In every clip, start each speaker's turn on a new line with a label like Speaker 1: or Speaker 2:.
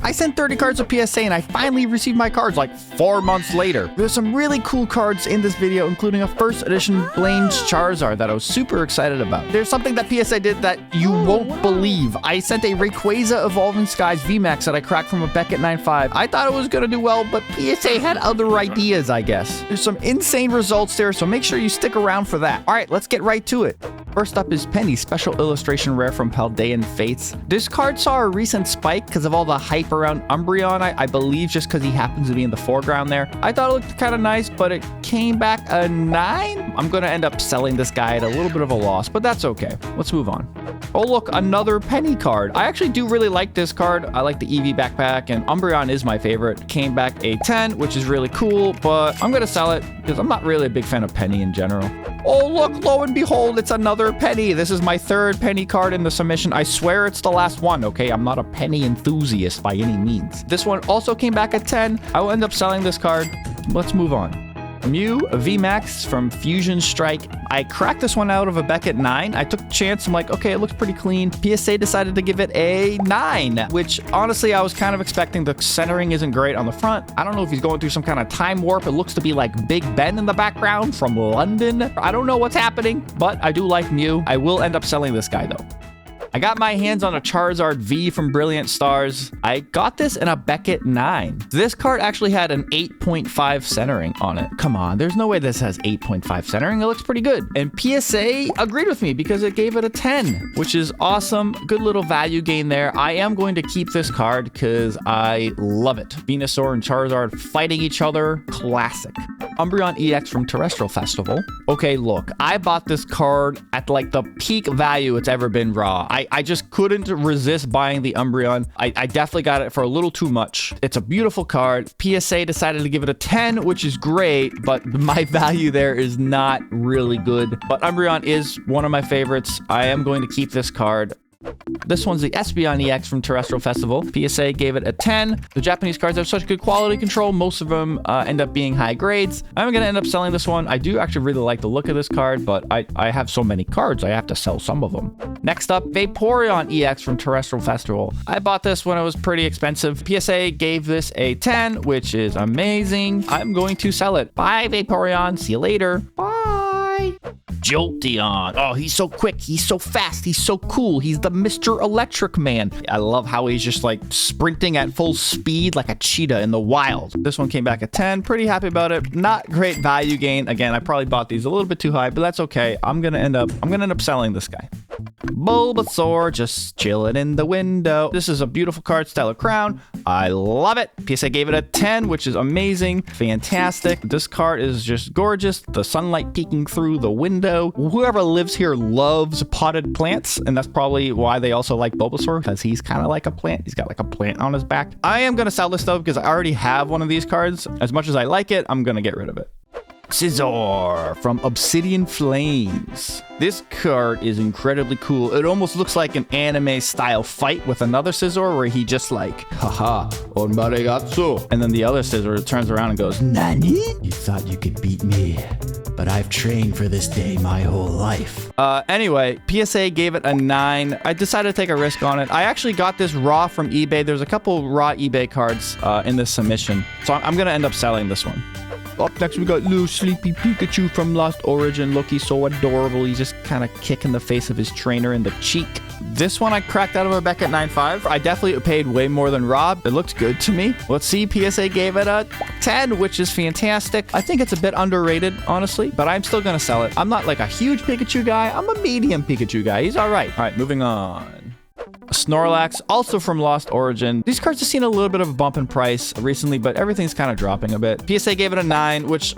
Speaker 1: I sent 30 cards to PSA and I finally received my cards like 4 months later. There's some really cool cards in this video, including a first edition Blaine's Charizard that I was super excited about. There's something that PSA did that you won't believe. I sent a Rayquaza Evolving Skies VMAX that I cracked from a Beckett 9.5. I thought it was going to do well, but PSA had other ideas, I guess. There's some insane results there, so make sure you stick around for that. All right, let's get right to it. First up is Penny, special illustration rare from Paldean Fates. This card saw a recent spike because of all the hype around Umbreon, I believe just because he happens to be in the foreground there. I thought it looked kind of nice, but it came back a 9. I'm going to end up selling this guy at a little bit of a loss, but that's okay. Let's move on. Oh, look, another Penny card. I actually do really like this card. I like the EV backpack, and Umbreon is my favorite. Came back a 10, which is really cool, but I'm going to sell it because I'm not really a big fan of Penny in general. Oh, look, lo and behold, it's another Penny. This is my third Penny card in the submission. I swear it's the last one, okay? I'm not a Penny enthusiast by any means. This one also came back at 10. I will end up selling this card. Let's move on. Mew, a VMAX from Fusion Strike. I cracked this one out of a Beckett 9. I took a chance. I'm like, okay, it looks pretty clean. PSA decided to give it a 9, which honestly, I was kind of expecting. The centering isn't great on the front. I don't know if he's going through some kind of time warp. It looks to be like Big Ben in the background from London. I don't know what's happening, but I do like Mew. I will end up selling this guy though. I got my hands on a Charizard V from Brilliant Stars. I got this in a Beckett 9. This card actually had an 8.5 centering on it. Come on, there's no way this has 8.5 centering. It looks pretty good. And PSA agreed with me because it gave it a 10, which is awesome. Good little value gain there. I am going to keep this card because I love it. Venusaur and Charizard fighting each other. Classic. Umbreon EX from Terrestrial Festival. Okay, look, I bought this card at like the peak value it's ever been raw. I just couldn't resist buying the Umbreon. I definitely got it for a little too much. It's a beautiful card. PSA decided to give it a 10, which is great, but my value there is not really good. But Umbreon is one of my favorites. I am going to keep this card. This one's the Espeon EX from Terrestrial Festival. PSA gave it a 10. The Japanese cards have such good quality control. Most of them end up being high grades. I'm going to end up selling this one. I do actually really like the look of this card, but I have so many cards, I have to sell some of them. Next up, Vaporeon EX from Terrestrial Festival. I bought this when it was pretty expensive. PSA gave this a 10, which is amazing. I'm going to sell it. Bye, Vaporeon. See you later. Bye. Jolteon. Oh, he's so quick. He's so fast. He's so cool. He's the Mr. Electric Man. I love how he's just like sprinting at full speed like a cheetah in the wild. This one came back at 10. Pretty happy about it. Not great value gain. Again, I probably bought these a little bit too high, but that's okay. I'm gonna end up selling this guy. Bulbasaur just chilling in the window. This is a beautiful card, Stellar Crown. I love it. PSA gave it a 10, which is amazing. Fantastic. This card is just gorgeous. The sunlight peeking through the window. Whoever lives here loves potted plants, and that's probably why they also like Bulbasaur, because he's kind of like a plant. He's got like a plant on his back. I am going to sell this though because I already have one of these cards. As much as I like it, I'm going to get rid of it. Scizor from Obsidian Flames. This card is incredibly cool. It almost looks like an anime style fight with another Scizor where he just like, haha, onmarigatsu. And then the other Scizor turns around and goes, Nani?
Speaker 2: You thought you could beat me, but I've trained for this day my whole life.
Speaker 1: Anyway, PSA gave it a 9. I decided to take a risk on it. I actually got this raw from eBay. There's a couple raw eBay cards in this submission. So I'm going to end up selling this one. Up next, we got little sleepy Pikachu from Lost Origin. Look, he's so adorable. He's just kind of kicking the face of his trainer in the cheek. This one I cracked out of a Beckett 9.5. I definitely paid way more than Rob. It looks good to me. Let's see. PSA gave it a 10, which is fantastic. I think it's a bit underrated, honestly, but I'm still going to sell it. I'm not like a huge Pikachu guy. I'm a medium Pikachu guy. He's all right. All right, moving on. Snorlax, also from Lost Origin. These cards have seen a little bit of a bump in price recently, but everything's kind of dropping a bit. PSA gave it a 9, which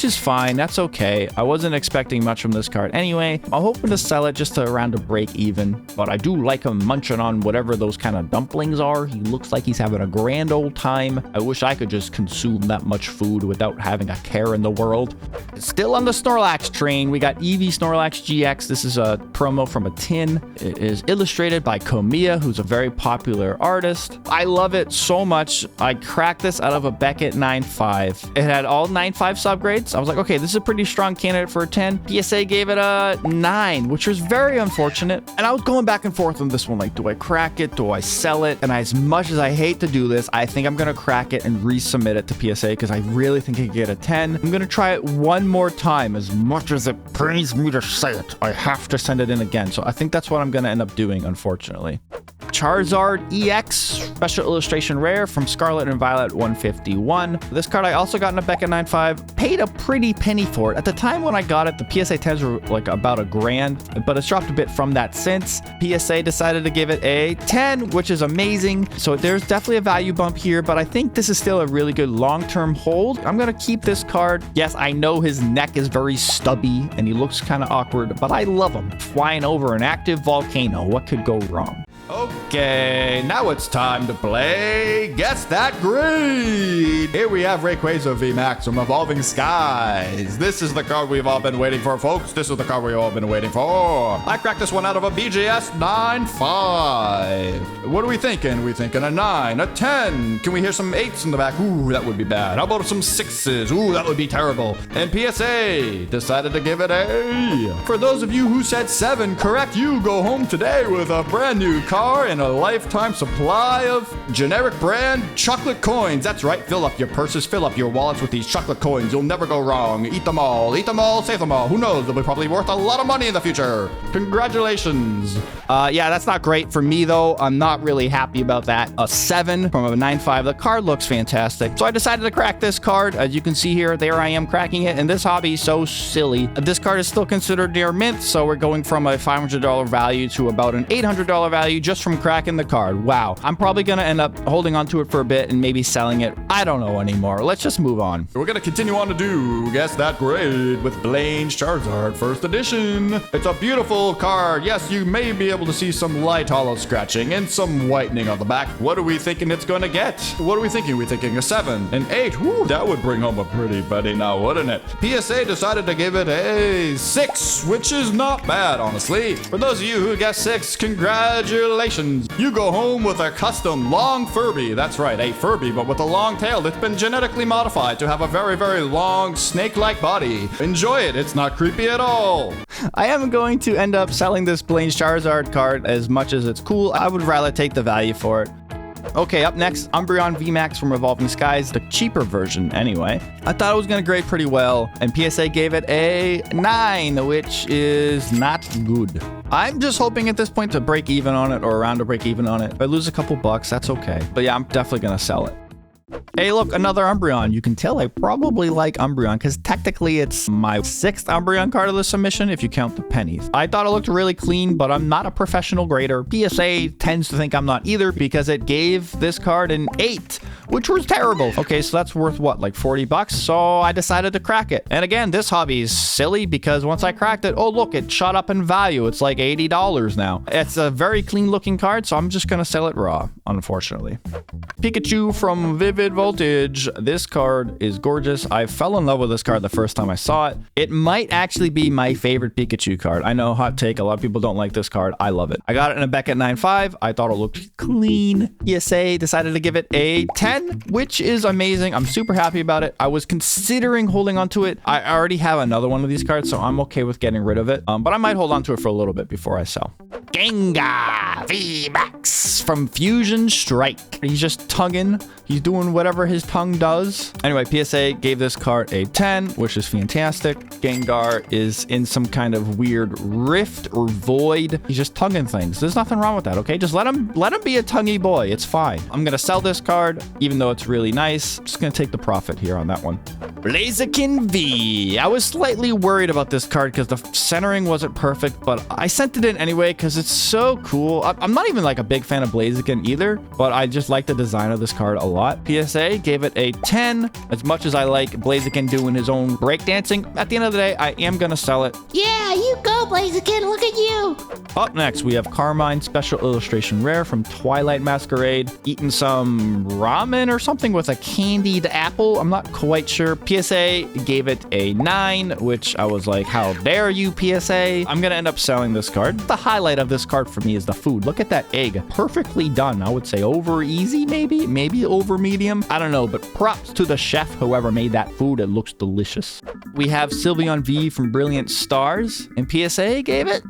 Speaker 1: is fine. That's okay. I wasn't expecting much from this card anyway. I'm hoping to sell it just to around a break even, but I do like him munching on whatever those kind of dumplings are. He looks like he's having a grand old time. I wish I could just consume that much food without having a care in the world. Still on the Snorlax train, we got Eevee Snorlax GX. This is a promo from a tin. It is illustrated by Komiya, who's a very popular artist. I love it so much. I cracked this out of a Beckett 9.5. It had all 9.5 subgrades Masquerades. I was like, okay, this is a pretty strong candidate for a 10. PSA gave it a 9, which was very unfortunate. And I was going back and forth on this one. Like, do I crack it? Do I sell it? And as much as I hate to do this, I think I'm going to crack it and resubmit it to PSA because I really think I could get a 10. I'm going to try it one more time. As much as it pains me to say it, I have to send it in again. So I think that's what I'm going to end up doing, unfortunately. Charizard EX Special Illustration Rare from Scarlet and Violet 151. This card I also got in a Beckett 9.5. Paid a pretty penny for it. At the time when I got it, the PSA 10s were like about $1,000, but it's dropped a bit from that since. PSA decided to give it a 10, which is amazing. So there's definitely a value bump here, but I think this is still a really good long-term hold. I'm going to keep this card. Yes, I know his neck is very stubby and he looks kind of awkward, but I love him. Flying over an active volcano. What could go wrong? Okay, now it's time to play Guess That Grade. Here we have Rayquaza VMAX from Evolving Skies. This is the card we've all been waiting for, folks. This is the card we've all been waiting for. I cracked this one out of a BGS 9.5. What are we thinking? We thinking a 9, a 10. Can we hear some 8s in the back? Ooh, that would be bad. How about some 6s? Ooh, that would be terrible. And PSA decided to give it a. For those of you who said 7, correct, you go home today with a brand new card and a lifetime supply of generic brand chocolate coins. That's right, fill up your purses, fill up your wallets with these chocolate coins. You'll never go wrong. Eat them all, save them all. Who knows, they'll be probably worth a lot of money in the future. Congratulations. Yeah, that's not great for me though. I'm not really happy about that. A 7 from a 9.5. The card looks fantastic. So I decided to crack this card. As you can see here, there I am cracking it, and this hobby is so silly. This card is still considered near mint, so we're going from a $500 value to about an $800 value just from cracking the card. Wow. I'm probably going to end up holding on to it for a bit and maybe selling it. I don't know anymore. Let's just move on. We're going to continue on to do Guess That Grade with Blaine's Charizard First Edition. It's a beautiful card. Yes, you may be able to see some light hollow scratching and some whitening on the back. What are we thinking it's going to get? What are we thinking? We're thinking a 7, an 8. Woo, that would bring home a pretty penny now, wouldn't it? PSA decided to give it a 6, which is not bad, honestly. For those of you who guessed 6, congratulations. You go home with a custom long Furby. That's right, a Furby, but with a long tail that's been genetically modified to have a very, very long snake-like body. Enjoy it. It's not creepy at all. I am going to end up selling this Blaine's Charizard card as much as it's cool. I would rather take the value for it. Okay, up next, Umbreon VMAX from Evolving Skies, the cheaper version anyway. I thought it was going to grade pretty well, and PSA gave it a 9, which is not good. I'm just hoping at this point to break even on it or around to break even on it. If I lose a couple bucks, that's okay. But yeah, I'm definitely going to sell it. Hey, look, another Umbreon. You can tell I probably like Umbreon because technically it's my 6th Umbreon card of the submission if you count the pennies. I thought it looked really clean, but I'm not a professional grader. PSA tends to think I'm not either because it gave this card an 8, which was terrible. Okay, so that's worth what, like 40 bucks? So I decided to crack it. And again, this hobby is silly because once I cracked it, oh look, it shot up in value. It's like $80 now. It's a very clean looking card, so I'm just gonna sell it raw, unfortunately. Pikachu from Vivid Voltage. This card is gorgeous. I fell in love with this card the first time I saw it. It might actually be my favorite Pikachu card. I know, hot take, a lot of people don't like this card. I love it. I got it in a Beckett 9.5. I thought it looked clean. PSA decided to give it a 10, which is amazing. I'm super happy about it. I was considering holding on to it. I already have another one of these cards, so I'm okay with getting rid of it. But I might hold on to it for a little bit before I sell. Gengar VMAX from Fusion Strike. He's just tonguing. He's doing whatever his tongue does. Anyway, PSA gave this card a 10, which is fantastic. Gengar is in some kind of weird rift or void. He's just tonguing things. There's nothing wrong with that, okay? Just let him be a tonguey boy. It's fine. I'm gonna sell this card, even though it's really nice. I'm just gonna take the profit here on that one. Blaziken V. I was slightly worried about this card because the centering wasn't perfect, but I sent it in anyway because it's so cool. I'm not even like a big fan of Blaziken either, but I just like the design of this card a lot. PSA gave it a 10. As much as I like Blaziken doing his own breakdancing, at the end of the day, I am gonna sell it.
Speaker 3: Yeah, you go, Blaziken. Look at you.
Speaker 1: Up next, we have Carmine Special Illustration Rare from Twilight Masquerade. Eating some ramen watermelon or something with a candied apple. I'm not quite sure. PSA gave it a 9, which I was like, how dare you, PSA? I'm gonna end up selling this card. The highlight of this card for me is the food. Look at that egg. Perfectly done. I would say over easy, maybe? Maybe over medium? I don't know, but props to the chef, whoever made that food. It looks delicious. We have Sylveon V from Brilliant Stars, and PSA gave it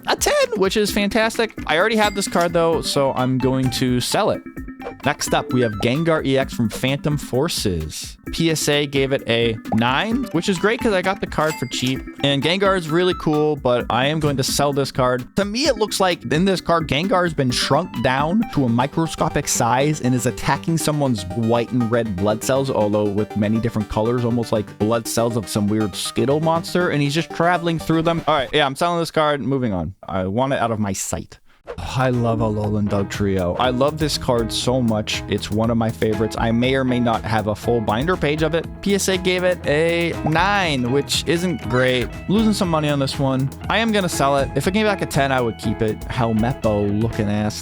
Speaker 1: a 10, which is fantastic. I already have this card though, so I'm going to sell it. Next up, we have Gengar EX from Phantom Forces. PSA gave it a 9, which is great because I got the card for cheap. And Gengar is really cool, but I am going to sell this card. To me, it looks like in this card, Gengar has been shrunk down to a microscopic size and is attacking someone's white and red blood cells, although with many different colors, almost like blood cells of some weird Skittle monster, and he's just traveling through them. All right, yeah, I'm selling this card. Moving on. I want it out of my sight. I love Alolan Dugtrio. I love this card so much. It's one of my favorites. I may or may not have a full binder page of it. PSA gave it a 9, which isn't great. Losing some money on this one. I am going to sell it. If it came back a 10, I would keep it. Helmeppo looking ass.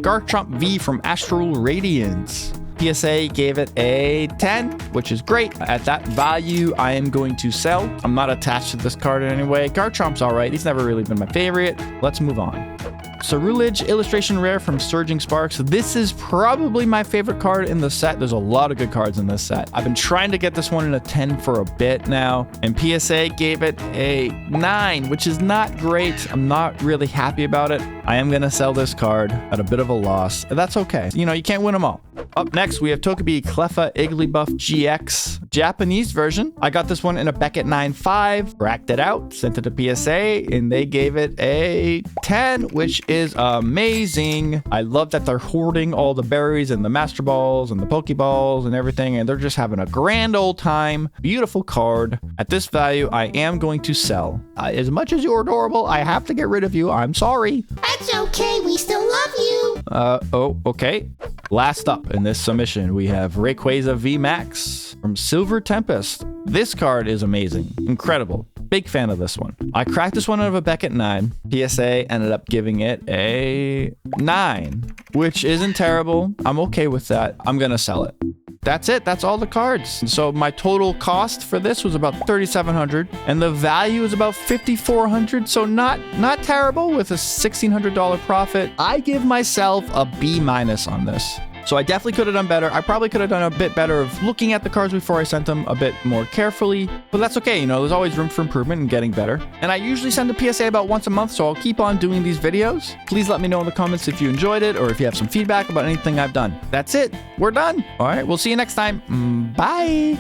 Speaker 1: Garchomp V from Astral Radiance. PSA gave it a 10, which is great. At that value, I am going to sell. I'm not attached to this card in any way. Garchomp's all right. He's never really been my favorite. Let's move on. Ceruledge Illustration Rare from Surging Sparks. This is probably my favorite card in the set. There's a lot of good cards in this set. I've been trying to get this one in a 10 for a bit now, and PSA gave it a 9, which is not great. I'm not really happy about it. I am going to sell this card at a bit of a loss. That's okay. You know, you can't win them all. Up next, we have Togepi Cleffa Igglybuff GX Japanese version. I got this one in a Beckett 9.5, racked it out, sent it to PSA, and they gave it a 10, which is amazing. I love that they're hoarding all the berries and the Master Balls and the Pokeballs and everything, and they're just having a grand old time. Beautiful card. At this value, I am going to sell. As much as you're adorable, I have to get rid of you. I'm sorry.
Speaker 3: That's okay. We still love you.
Speaker 1: Oh, okay. Last up in this submission, we have Rayquaza VMAX from Silver Tempest. This card is amazing. Incredible. Big fan of this one. I cracked this one out of a Beckett 9. PSA ended up giving it a 9, which isn't terrible. I'm okay with that. I'm going to sell it. That's it. That's all the cards. So my total cost for this was about $3,700, and the value is about $5,400. So not terrible with a $1,600 profit. I give myself a B- on this. So I definitely could have done better. I probably could have done a bit better of looking at the cards before I sent them a bit more carefully, but that's okay. You know, there's always room for improvement and getting better. And I usually send a PSA about once a month, so I'll keep on doing these videos. Please let me know in the comments if you enjoyed it or if you have some feedback about anything I've done. That's it. We're done. All right. We'll see you next time. Bye.